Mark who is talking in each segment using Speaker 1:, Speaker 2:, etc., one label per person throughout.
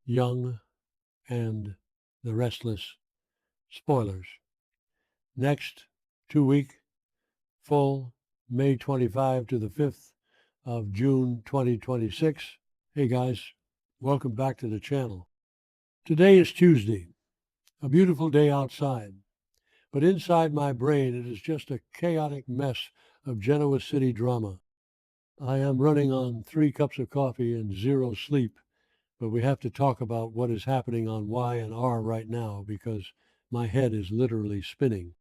Speaker 1: Young and the Restless spoilers. Next 2 week, full May 25 to the 5th of June 2026. Hey guys, welcome back to the channel. Today is Tuesday, a beautiful day outside, but inside my brain it is just a chaotic mess of Genoa City drama. I am running on 3 cups of coffee and 0 sleep, but we have to talk about what is happening on Y and R right now because my head is literally spinning.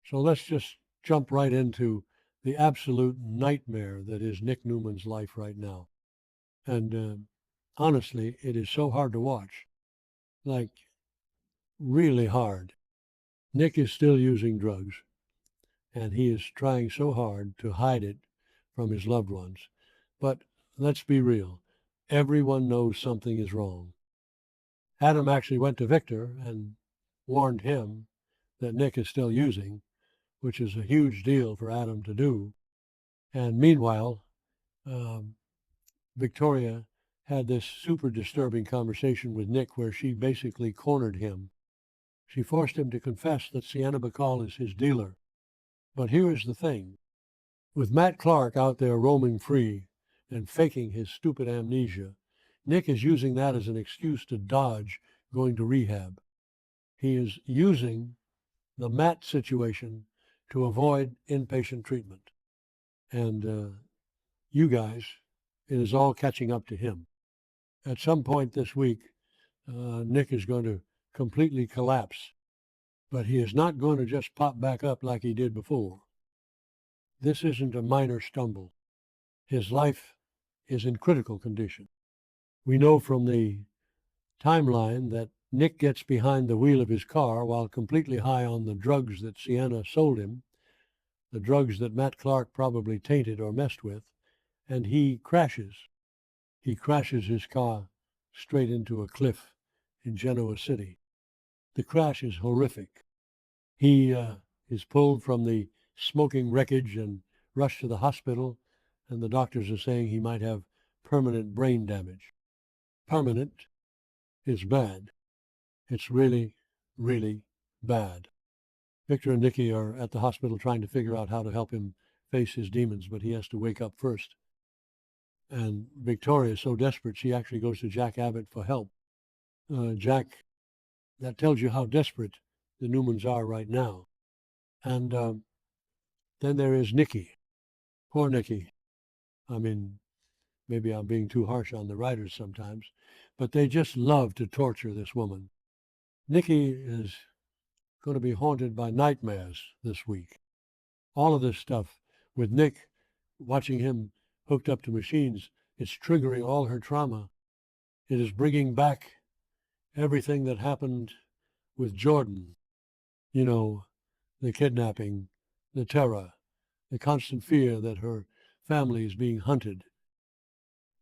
Speaker 1: So let's just jump right into the absolute nightmare that is Nick Newman's life right now. And honestly, it is so hard to watch. Like, really hard. Nick is still using drugs, and he is trying so hard to hide it from his loved ones. But let's be real. Everyone knows something is wrong. Adam actually went to Victor and warned him that Nick is still using, which is a huge deal for Adam to do. And meanwhile, Victoria had this super disturbing conversation with Nick where she basically cornered him. She forced him to confess that Sienna Bacall is his dealer. But here is the thing. With Matt Clark out there roaming free and faking his stupid amnesia, Nick is using that as an excuse to dodge going to rehab. He is using the Matt situation to avoid inpatient treatment. And you guys, it is all catching up to him. At some point this week, Nick is going to completely collapse, but he is not going to just pop back up like he did before. This isn't a minor stumble. His life is in critical condition. We know from the timeline that Nick gets behind the wheel of his car while completely high on the drugs that Sienna sold him, the drugs that Matt Clark probably tainted or messed with, and he crashes. He crashes his car straight into a cliff in Genoa City. The crash is horrific. He is pulled from the smoking wreckage and rushed to the hospital, and the doctors are saying he might have permanent brain damage. Permanent is bad. It's really, really bad. Victor and Nikki are at the hospital trying to figure out how to help him face his demons, but he has to wake up first. And Victoria is so desperate, she actually goes to Jack Abbott for help. Jack, that tells you how desperate the Newmans are right now. And then there is Nikki. Poor Nikki. I mean, maybe I'm being too harsh on the writers sometimes, but they just love to torture this woman. Nikki is going to be haunted by nightmares this week. All of this stuff with Nick, watching him hooked up to machines, it's triggering all her trauma. It is bringing back everything that happened with Jordan. You know, the kidnapping, the terror, the constant fear that her family is being hunted.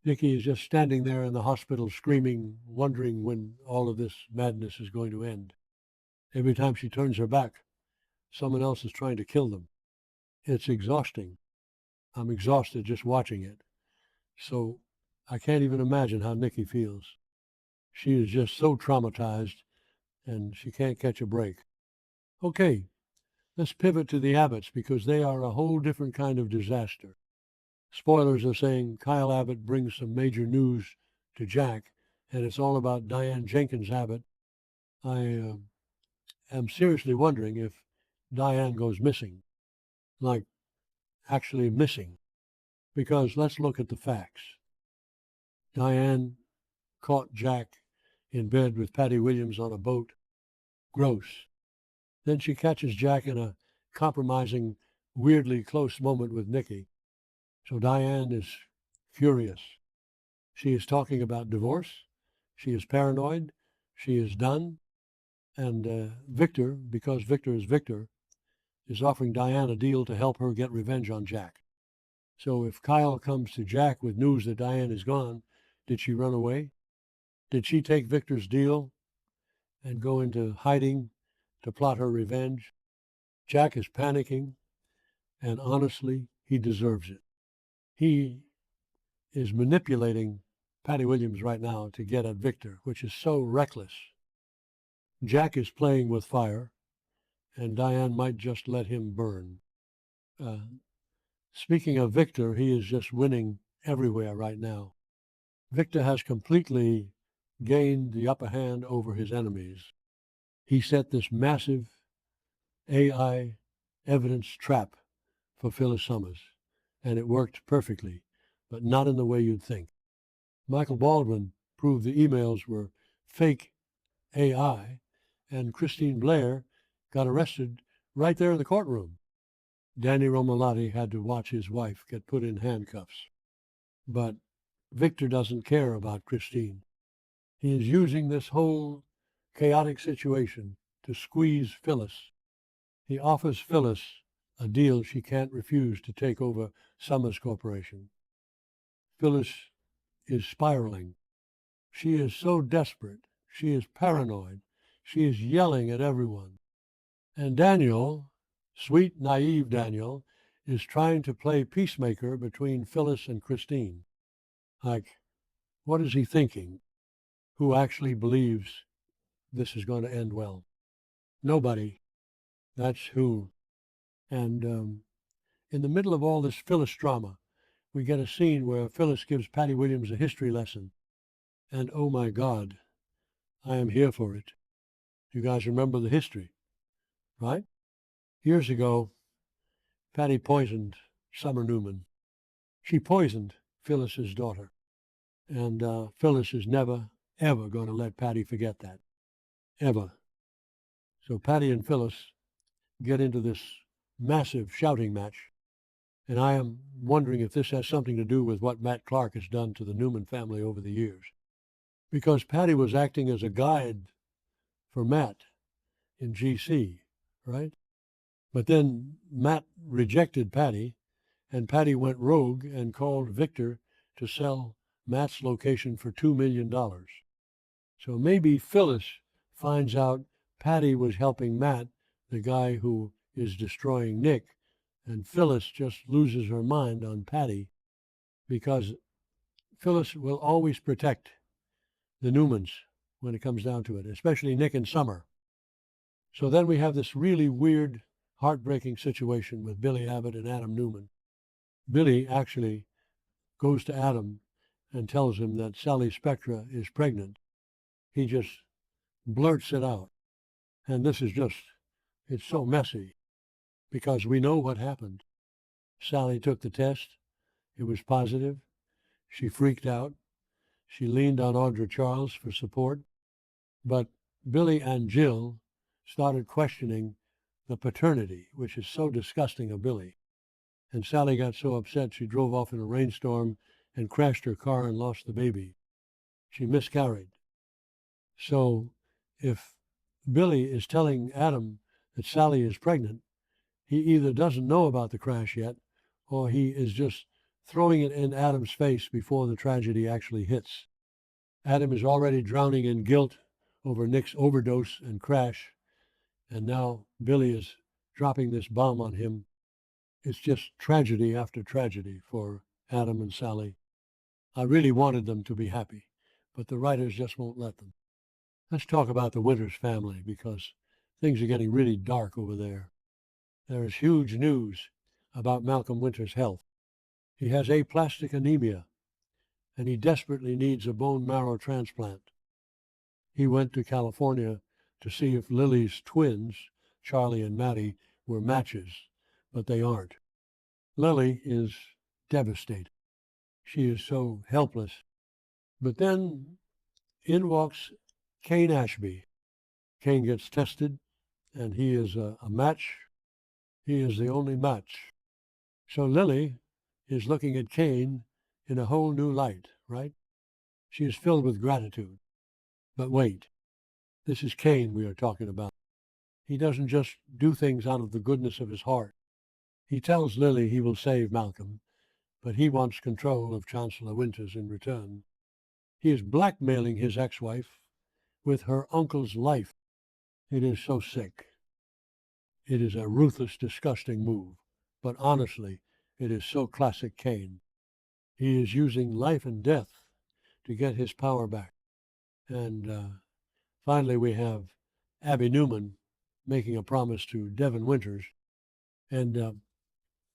Speaker 1: Nikki is just standing there in the hospital screaming, wondering when all of this madness is going to end. Every time she turns her back, someone else is trying to kill them. It's exhausting. I'm exhausted just watching it. So I can't even imagine how Nikki feels. She is just so traumatized and she can't catch a break. Okay, let's pivot to the Abbotts because they are a whole different kind of disaster. Spoilers are saying Kyle Abbott brings some major news to Jack, and it's all about Diane Jenkins Abbott. I am seriously wondering if Diane goes missing, like actually missing, because let's look at the facts. Diane caught Jack in bed with Patty Williams on a boat. Gross. Then she catches Jack in a compromising, weirdly close moment with Nikki. So Diane is furious. She is talking about divorce. She is paranoid. She is done. And Victor, because Victor is Victor, is offering Diane a deal to help her get revenge on Jack. So if Kyle comes to Jack with news that Diane is gone, did she run away? Did she take Victor's deal and go into hiding to plot her revenge? Jack is panicking, and honestly, he deserves it. He is manipulating Patty Williams right now to get at Victor, which is so reckless. Jack is playing with fire, and Diane might just let him burn. Uh, Speaking of Victor, he is just winning everywhere right now. Victor has completely gained the upper hand over his enemies. He set this massive AI evidence trap for Phyllis Summers, and it worked perfectly, but not in the way you'd think. Michael Baldwin proved the emails were fake AI, and Christine Blair got arrested right there in the courtroom. Danny Romolotti had to watch his wife get put in handcuffs. But Victor doesn't care about Christine. He is using this whole chaotic situation to squeeze Phyllis. He offers Phyllis a deal she can't refuse to take over Summers Corporation. Phyllis is spiraling. She is so desperate. She is paranoid. She is yelling at everyone. And Daniel, sweet, naive Daniel, is trying to play peacemaker between Phyllis and Christine. Like, what is he thinking? Who actually believes this is going to end well? Nobody. That's who. And in the middle of all this Phyllis drama, we get a scene where Phyllis gives Patty Williams a history lesson. And oh my God, I am here for it. You guys remember the history, right? Years ago, Patty poisoned Summer Newman. She poisoned Phyllis's daughter. And Phyllis is never, ever going to let Patty forget that. Ever. So Patty and Phyllis get into this massive shouting match. And I am wondering if this has something to do with what Matt Clark has done to the Newman family over the years. Because Patty was acting as a guide for Matt in GC, right? But then Matt rejected Patty, and Patty went rogue and called Victor to sell Matt's location for $2 million. So maybe Phyllis finds out Patty was helping Matt, the guy who is destroying Nick, and Phyllis just loses her mind on Patty because Phyllis will always protect the Newmans when it comes down to it, especially Nick and Summer. So then we have this really weird, heartbreaking situation with Billy Abbott and Adam Newman. Billy actually goes to Adam and tells him that Sally Spectra is pregnant. He just blurts it out. And this is just, it's so messy because we know what happened. Sally took the test. It was positive. She freaked out. She leaned on Audra Charles for support. But Billy and Jill started questioning the paternity, which is so disgusting of Billy. And Sally got so upset she drove off in a rainstorm and crashed her car and lost the baby. She miscarried. So if Billy is telling Adam that Sally is pregnant, he either doesn't know about the crash yet, or he is just throwing it in Adam's face before the tragedy actually hits. Adam is already drowning in guilt over Nick's overdose and crash, and now Billy is dropping this bomb on him. It's just tragedy after tragedy for Adam and Sally. I really wanted them to be happy, but the writers just won't let them. Let's talk about the Winters family because things are getting really dark over there. There is huge news about Malcolm Winters' health. He has aplastic anemia, and he desperately needs a bone marrow transplant. He went to California to see if Lily's twins, Charlie and Maddie, were matches, but they aren't. Lily is devastated. She is so helpless. But then in walks Kane Ashby. Kane gets tested, and he is a match. He is the only match. So Lily is looking at Kane in a whole new light, right? She is filled with gratitude. But wait, this is Kane we are talking about. He doesn't just do things out of the goodness of his heart. He tells Lily he will save Malcolm, but he wants control of Chancellor Winters in return. He is blackmailing his ex-wife with her uncle's life. It is so sick. It is a ruthless, disgusting move, but honestly, it is so classic Kane. He is using life and death to get his power back. And finally, we have Abby Newman making a promise to Devin Winters. And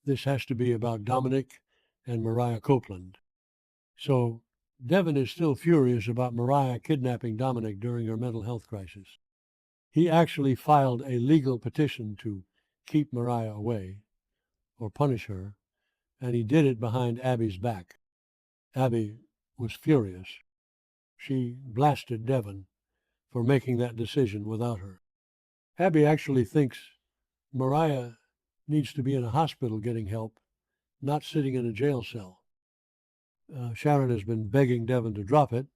Speaker 1: this has to be about Dominic and Mariah Copeland. So Devin is still furious about Mariah kidnapping Dominic during her mental health crisis. He actually filed a legal petition to keep Mariah away or punish her, and he did it behind Abby's back. Abby was furious. She blasted Devin for making that decision without her. Abby actually thinks Mariah needs to be in a hospital getting help, not sitting in a jail cell. Sharon has been begging Devin to drop it,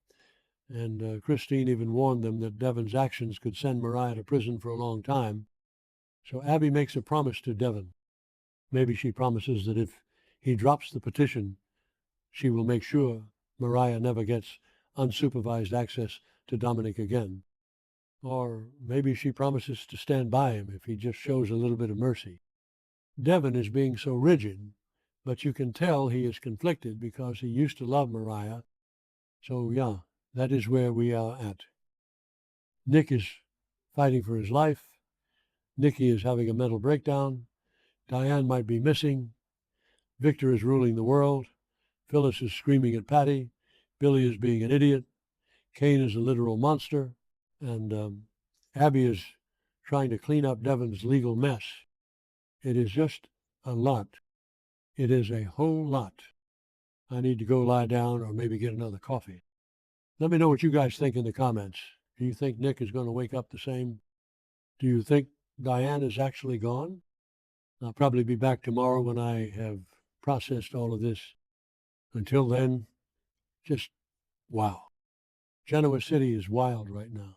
Speaker 1: and Christine even warned them that Devin's actions could send Mariah to prison for a long time. So Abby makes a promise to Devin. Maybe she promises that if he drops the petition, she will make sure Mariah never gets unsupervised access to Dominic again. Or maybe she promises to stand by him if he just shows a little bit of mercy. Devin is being so rigid, but you can tell he is conflicted because he used to love Mariah. So yeah, that is where we are at. Nick is fighting for his life. Nikki is having a mental breakdown. Diane might be missing. Victor is ruling the world. Phyllis is screaming at Patty. Billy is being an idiot. Kane is a literal monster. And Abby is trying to clean up Devin's legal mess. It is just a lot. It is a whole lot. I need to go lie down or maybe get another coffee. Let me know what you guys think in the comments. Do you think Nick is going to wake up the same? Do you think Diane is actually gone? I'll probably be back tomorrow when I have processed all of this. Until then, just wow. Genoa City is wild right now.